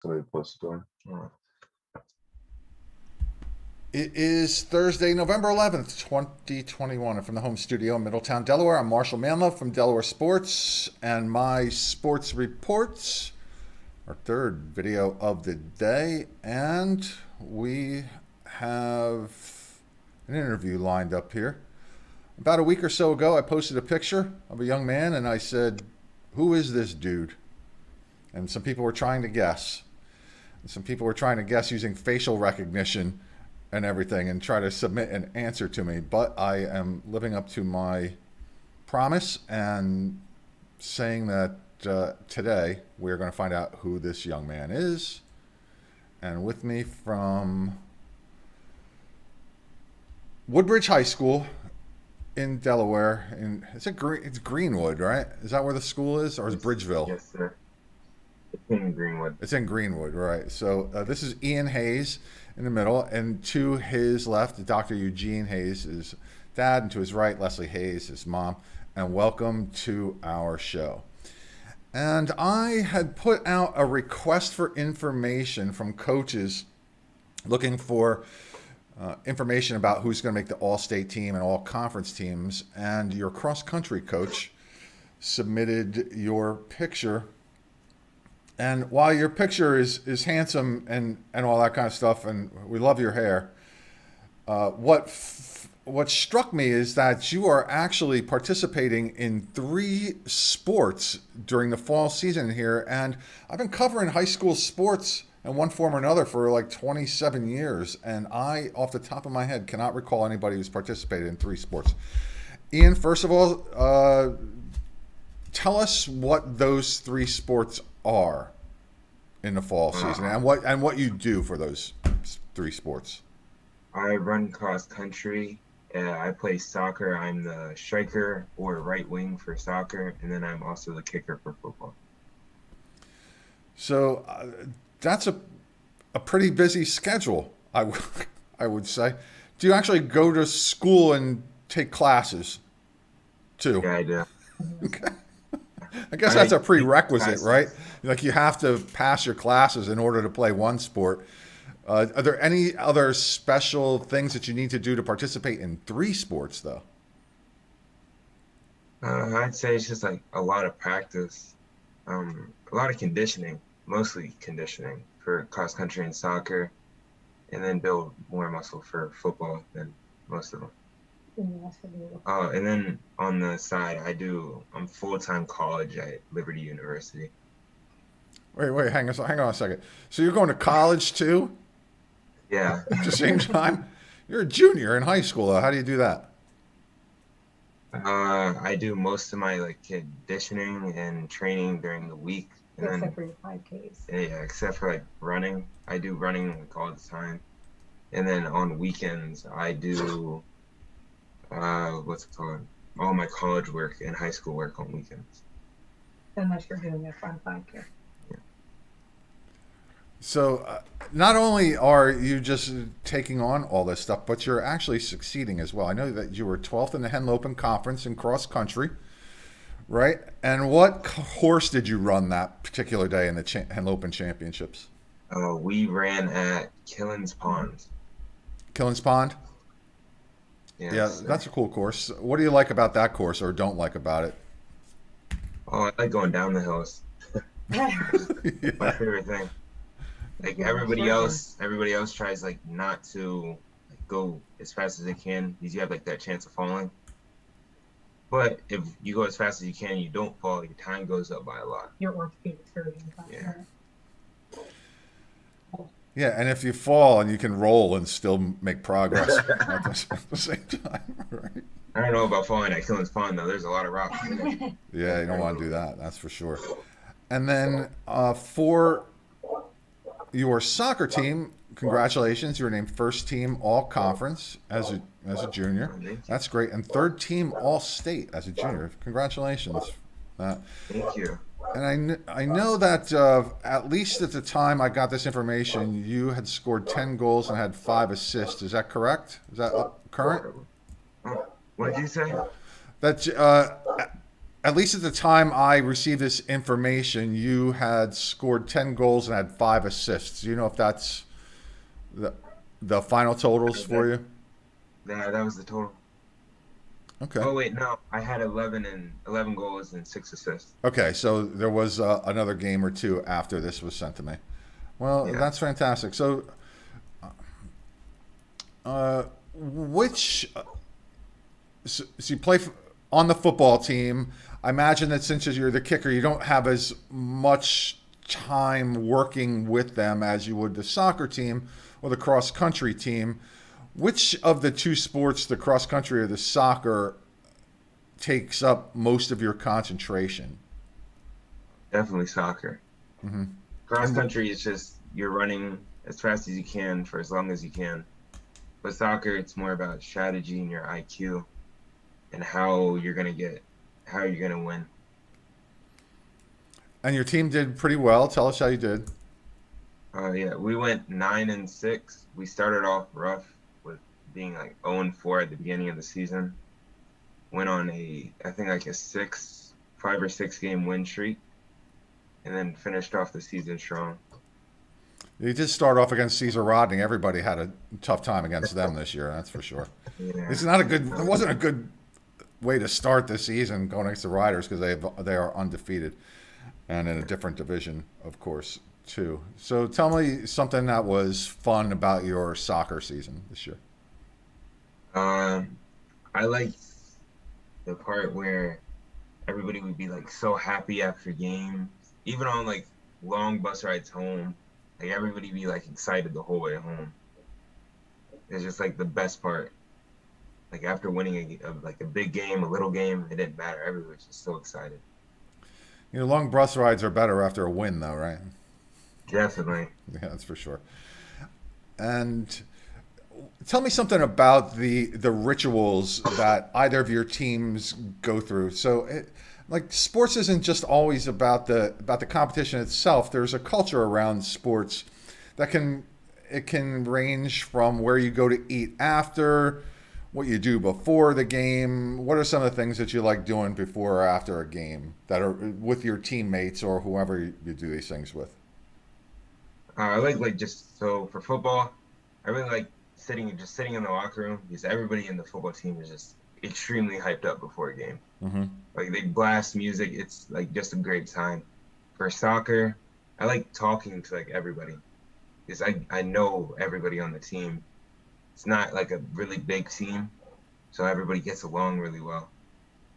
Somebody posted on. It is Thursday, November 11th, 2021. And from the home studio in Middletown, Delaware, I'm Marshall Manlove from Delaware Sports. And my sports reports, our third video of the day. And we have an interview lined up here. About a week or so ago, I posted a picture of a young man and I said, "Who is this dude?" And some people were trying to guess. And some people were trying to guess using facial recognition and everything and try to submit an answer to me. But I am living up to my promise and saying that today we're going to find out who this young man is. And with me from Woodbridge High School in Delaware, it's Greenwood, right? Is that where the school is, or is it Bridgeville? Yes, sir. It's in Greenwood. It's in Greenwood, right? So this is Ian Hayes in the middle, and to his left, Dr. Eugene Hayes, his dad, and to his right, Leslie Hayes, his mom. And welcome to our show. And I had put out a request for information from coaches looking for information about who's going to make the all-state team and all-conference teams. And your cross-country coach submitted your picture. And while your picture is handsome and all that kind of stuff, and we love your hair, what struck me is that you are actually participating in 3 sports during the fall season here. And I've been covering high school sports in one form or another for like 27 years. And I, off the top of my head, cannot recall anybody who's participated in 3 sports. Ian, first of all, tell us what those 3 sports are in the fall season and what you do for those 3 sports. I run cross country. I play soccer. I'm the striker or right wing for soccer, and then I'm also the kicker for football. So that's a pretty busy schedule, I would say. Do you actually go to school and take classes too? Yeah, I do. Okay. I guess that's a I take prerequisite, classes. right? Like you have to pass your classes in order to play one sport. Are there any other special things that you need to do to participate in 3 sports, though? I'd say it's just like a lot of practice, a lot of conditioning, mostly conditioning for cross country and soccer, and then build more muscle for football than most of them. And then on the side, I'm full-time college at Liberty University. Wait, hang on a second. So you're going to college too Yeah. at the same time? You're a junior in high school, though. How do you do that? I do most of my like conditioning and training during the week, and Except then for your 5Ks. yeah, except for like running, I do running like all the time, and then on weekends I do what's it called? All my college work and high school work on weekends. Unless you're doing a fun 5K. So not only are you just taking on all this stuff, but you're actually succeeding as well. I know that you were 12th in the Henlopen Conference in cross country, right? And what course did you run that particular day in the Henlopen Championships? We ran at Killen's Pond. Killen's Pond? Yeah, Yes. that's a cool course. What do you like about that course or don't like about it? Oh, I like going down the hills. My Yeah. favorite thing. Like Yeah, everybody else tries like not to like go as fast as they can because you have like that chance of falling. But if you go as fast as you can and you don't fall, your time goes up by a lot. Your orthopedic surgeon. Yeah. Yeah, and if you fall and you can roll and still make progress at the same time, right? I don't know about falling at Killen's Pond though. There's a lot of rocks. Yeah, you don't want to do that. That's for sure. And then for your soccer team, congratulations! You were named first team all conference as a junior. That's great, and third team all state as a junior. Congratulations! Thank you. And I know that at least at the time I got this information, you had scored 10 goals and had 5 assists. Is that correct? Is that current? What did you say? That at least at the time I received this information, you had scored 10 goals and had 5 assists. Do you know if that's the, the final totals for That, you? that was the total. Okay. Oh wait, no, I had 11 goals and 6 assists. Okay, so there was another game or two after this was sent to me. Well, Yeah, that's fantastic. So, which so you play on the football team. I imagine that since you're the kicker, you don't have as much time working with them as you would the soccer team or the cross country team. Which of the two sports, the cross country or the soccer, takes up most of your concentration? definitely soccer. Hmm. Cross And country is just you're running as fast as you can for as long as you can. But soccer, it's more about strategy and your IQ and how you're gonna win. your team did pretty well. Tell us how you did. Yeah, we went 9-6. We started off rough with being like 0-4 at the beginning of the season. Went on I think like a 5 or 6 game win streak, and then finished off the season strong. You did start off against Caesar Rodney. Everybody had a tough time against them this year. That's for sure. Yeah, It's not a good. It wasn't a good way to start the season going against the Riders because they are undefeated and in a different division, of course, too. So tell me something that was fun about your soccer season this year. um, I liked the part where everybody would be like so happy after games, even on like long bus rides home. Like everybody be like excited the whole way home. It's just like the best part. Like after winning like a big game, a little game, it didn't matter. Everybody was just so excited. You know, long bus rides are better after a win, though, right? Definitely. Yeah, that's for sure. And tell me something about the rituals that either of your teams go through. So, like sports isn't just always about the competition itself. There's a culture around sports that can range from where you go to eat after, what you do before the game. What are some of the things that you like doing before or after a game that are with your teammates or whoever you do these things with? I like just so for football, I really like sitting in the locker room because everybody in the football team is just extremely hyped up before a game. Mm-hmm. Like they blast music. It's like just a great time. For soccer, I like talking to like everybody because I know everybody on the team. It's not like a really big team, so everybody gets along really well.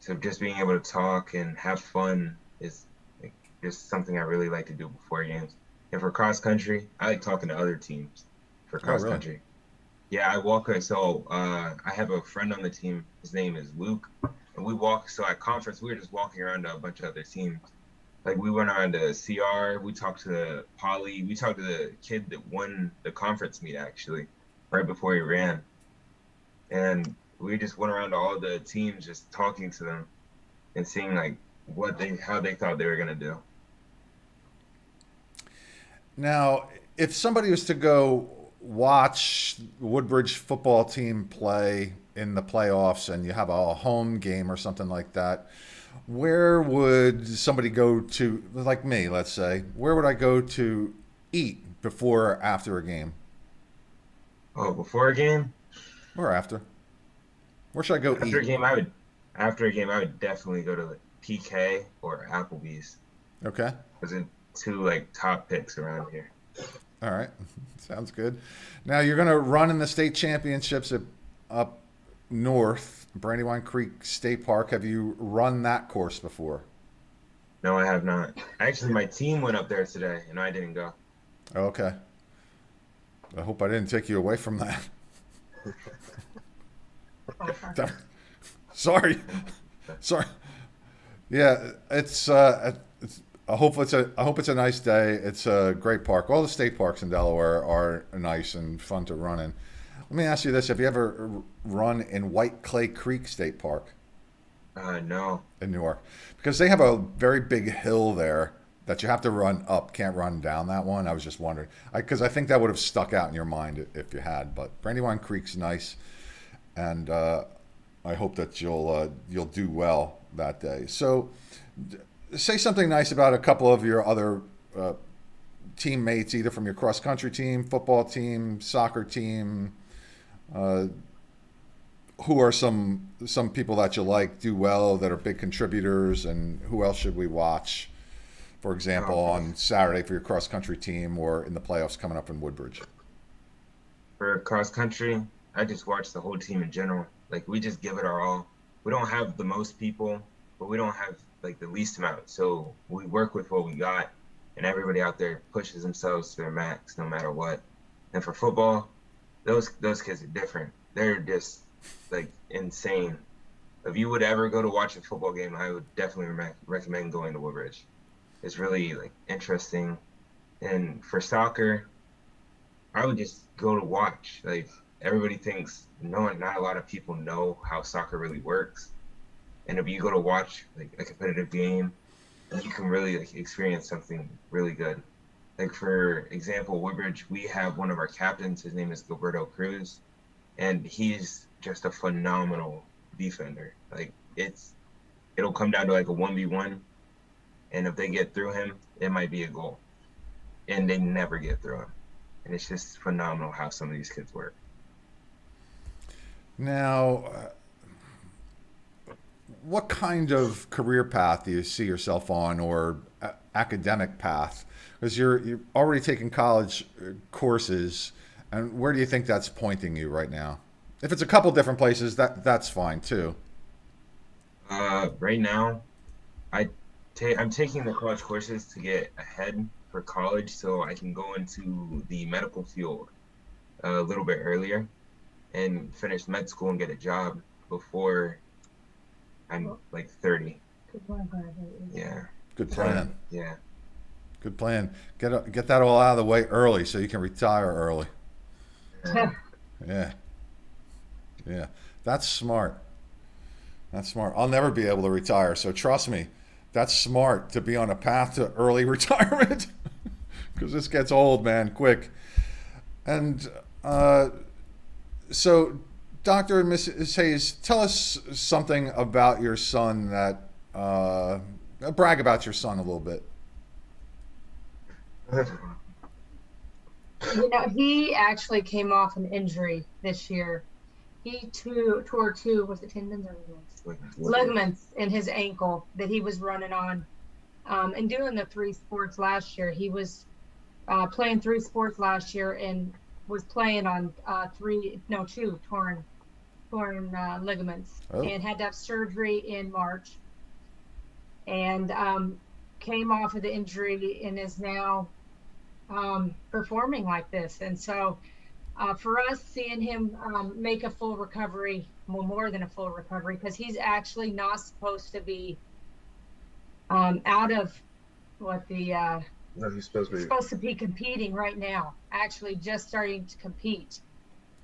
So just being able to talk and have fun is like just something I really like to do before games. And for cross country, I like talking to other teams for Oh, cross really? country. Yeah, I walk. So I have a friend on the team. His name is Luke, and we walk. So at conference, we were just walking around to a bunch of other teams. Like we went around to CR. We talked to Polly. We talked to the kid that won the conference meet actually, right before he ran. And we just went around to all the teams, just talking to them and seeing like how they thought they were gonna do. Now, if somebody was to go watch the Woodbridge football team play in the playoffs and you have a home game or something like that, where would somebody go to, like me, let's say, where would I go to eat before or after a game? Oh, before a game, Or after? Where should I go after eat? a game, I would definitely go to like PK or Applebee's. Okay. Those are two like top picks around here. All right. Sounds good. Now, you're going to run in the state championships up north, Brandywine Creek State Park. Have you run that course before? No, I have not. Actually, my team went up there today, and I didn't go. Okay. I hope I didn't take you away from that. Offer. Sorry. Sorry. Yeah, I hope it's a nice day. It's a great park. All the state parks in Delaware are nice and fun to run in. Let me ask you this: have you ever run in White Clay Creek State Park No. in Newark? Because they have a very big hill there that you have to run up. Can't run down that one. I was just wondering, because I think that would have stuck out in your mind if you had. But Brandywine Creek's nice, and I hope that you'll do well that day. So, say something nice about a couple of your other teammates, either from your cross country team, football team, soccer team. Who are some people that you like do well that are big contributors, and who else should we watch? For example, on Saturday for your cross country team, or in the playoffs coming up in Woodbridge. For cross country, I just watch the whole team in general. Like, we just give it our all. We don't have the most people, but we don't have like the least amount. So we work with what we got, and everybody out there pushes themselves to their max no matter what. And for football, those kids are different. They're just like insane. If you would ever go to watch a football game, I would definitely recommend going to Woodbridge. It's really like interesting. And for soccer, I would just go to watch. Like, everybody thinks not a lot of people know how soccer really works. And if you go to watch like a competitive game, you can really like experience something really good. Like, for example, Woodbridge, we have one of our captains. His name is Gilberto Cruz, and he's just a phenomenal defender. Like, it'll come down to like a 1v1, and if they get through him, it might be a goal, and they never get through him. And it's just phenomenal how some of these kids work. Now, what kind of career path do you see yourself on, or academic path? Because you're already taking college courses, and where do you think that's pointing you right now? If it's a couple different places, that's fine too. Right now, I'm taking the college courses to get ahead for college, so I can go into the medical field a little bit earlier and finish med school and get a job before I'm like 30. Yeah. Good plan. Yeah. Good plan. Get that all out of the way early so you can retire early. Yeah. Yeah. That's smart. That's smart. I'll never be able to retire, so trust me, that's smart to be on a path to early retirement, because this gets old, man, quick. And so, Dr. and Mrs. Hayes, tell us something about your son that, brag about your son a little bit. You know, he actually came off an injury this year. He tore two, was it tendons or ligaments in his ankle that he was running on. And doing the three sports last year, he was playing three sports last year and was playing on two torn ligaments, and had to have surgery in March, and came off of the injury and is now performing like this. And so for us, seeing him make a full recovery, well, more than a full recovery, because he's actually not supposed to be out of what the No, he's supposed to be competing right now, actually just starting to compete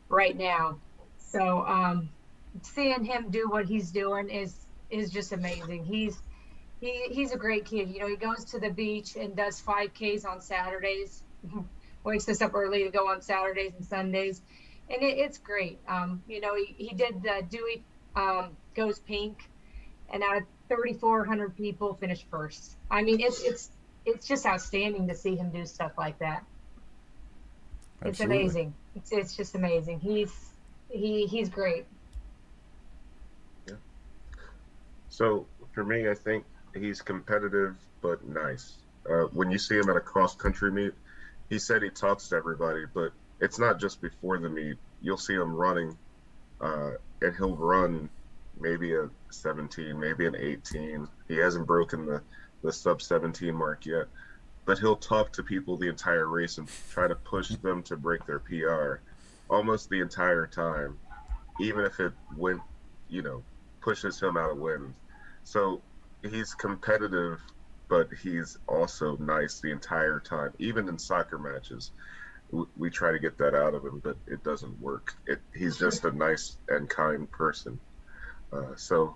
right now. So seeing him do what he's doing is just amazing. He's a great kid. You know, he goes to the beach and does 5Ks on Saturdays, wakes us up early to go on Saturdays and Sundays, and it's great. You know, he did the Dewey Goes Pink, and out of 3,400 people, finished first. I mean, it's just outstanding to see him do stuff like that. Absolutely. It's amazing. It's just amazing. He's great. Yeah. So for me, I think he's competitive but nice. When you see him at a cross country meet, he said he talks to everybody, but it's not just before the meet. You'll see him running, and he'll run maybe a 17, maybe an 18. He hasn't broken the sub 17 mark yet, but he'll talk to people the entire race and try to push them to break their PR almost the entire time, even if it pushes him out of wind. So he's competitive, but he's also nice the entire time. Even in soccer matches, we try to get that out of him, but it doesn't work. He's just a nice and kind person. So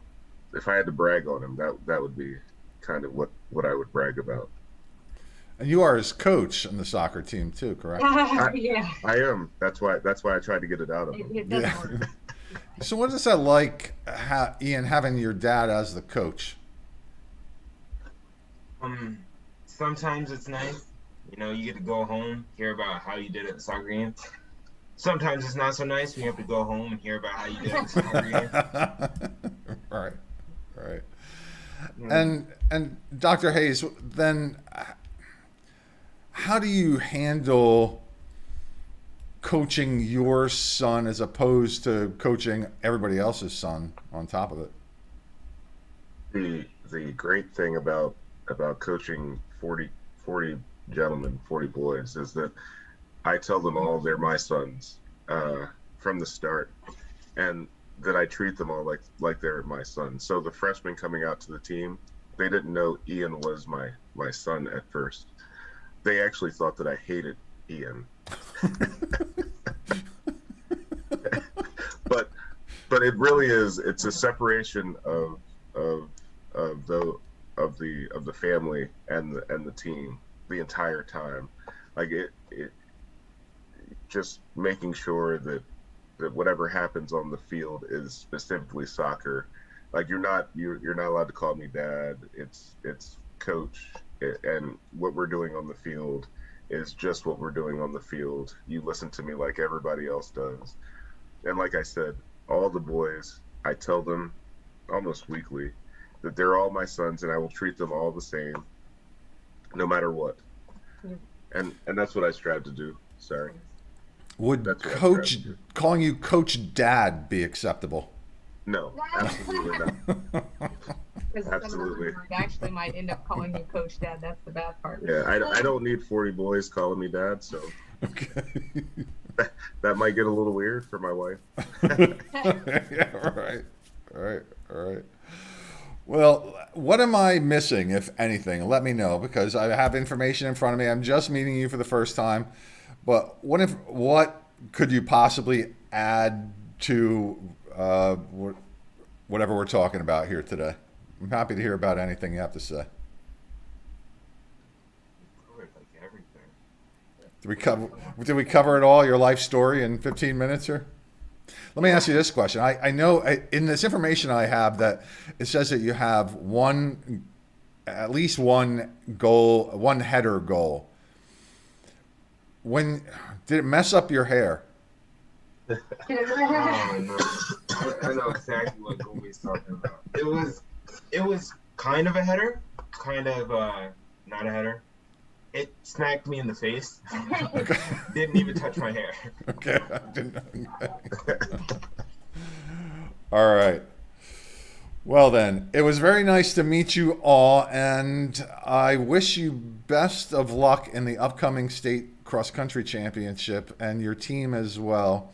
if I had to brag on him, that would be kind of what I would brag about. And you are his coach on the soccer team too, correct? Yeah. I am. That's why I tried to get it out of him. It doesn't work. So what is that like, Ian, having your dad as the coach? Sometimes it's nice. You get to go home, hear about how you did at the soccer game. Sometimes it's not so nice when you have to go home and hear about how you did at the soccer game. Right, right. Mm. And Dr. Hayes, then how do you handle coaching your son as opposed to coaching everybody else's son on top of it? The great thing about coaching 40 gentlemen, 40 boys, is that I tell them all they're my sons from the start, and that I treat them all like they're my sons. So the freshmen coming out to the team, they didn't know Ian was my son at first. They actually thought that I hated Ian. but it really is. It's a separation of the family and the team the entire time. Like it just making sure that whatever happens on the field is specifically soccer. Like you're not allowed to call me dad. It's coach, and what we're doing on the field is just what we're doing on the field. You listen to me like everybody else does. And like I said, all the boys, I tell them almost weekly that they're all my sons, and I will treat them all the same, no matter what. Yeah. And that's what I strive to do. Sorry. Would That's what I coach strive to do. calling you Coach Dad be acceptable? No, absolutely not. Because Absolutely. some of them actually might end up calling you Coach Dad. That's the bad part. Yeah, I don't need 40 boys calling me dad, so Okay. that might get a little weird for my wife. Yeah, all right. Well, what am I missing, if anything? Let me know, because I have information in front of me. I'm just meeting you for the first time. But what could you possibly add to whatever we're talking about here today? I'm happy to hear about anything you have to say. Covered, like, everything. Did we cover it all, your life story, in 15 minutes here? Let me ask you this question. I know in this information I have that it says that you have at least one goal, one header goal. When did it mess up your hair? Oh, no. I know exactly what Goldie's talking about. It was kind of a header, kind of not a header. It smacked me in the face. Didn't even touch my hair. Okay, I didn't know. All right. Well then, it was very nice to meet you all, and I wish you best of luck in the upcoming state cross-country championship, and your team as well,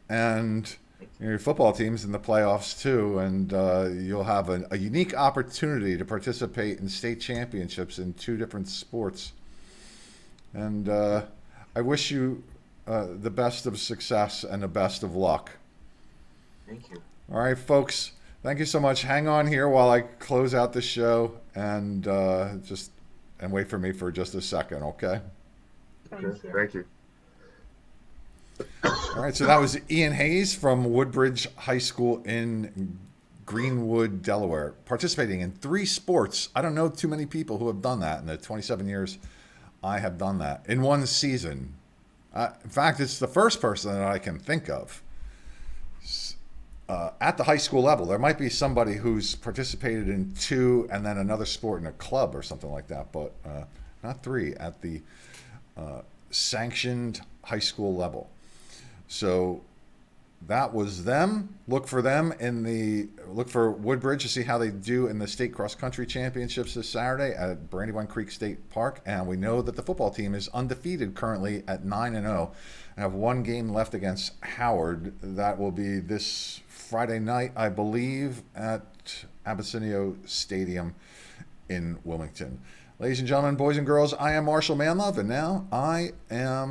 and your football team's in the playoffs too, and you'll have a unique opportunity to participate in state championships in 2 different sports. And I wish you the best of success and the best of luck. Thank you. All right, folks. Thank you so much. Hang on here while I close out the show, and wait for me for just a second, okay? Thank you. All right, so that was Ian Hayes from Woodbridge High School in Greenwood, Delaware, participating in 3 sports. I don't know too many people who have done that in the 27 years I have done that in one season. In fact, it's the first person that I can think of at the high school level. There might be somebody who's participated in 2 and then another sport in a club or something like that, but not 3 at the sanctioned high school level. So that was them. Look for Woodbridge to see how they do in the state cross country championships this Saturday at Brandywine Creek State Park. And we know that the football team is undefeated currently at 9-0 and have 1 game left against Howard. That will be this Friday night, I believe, at Abyssinia Stadium in Wilmington. Ladies and gentlemen, boys and girls, I am Marshall Manlove, and now I am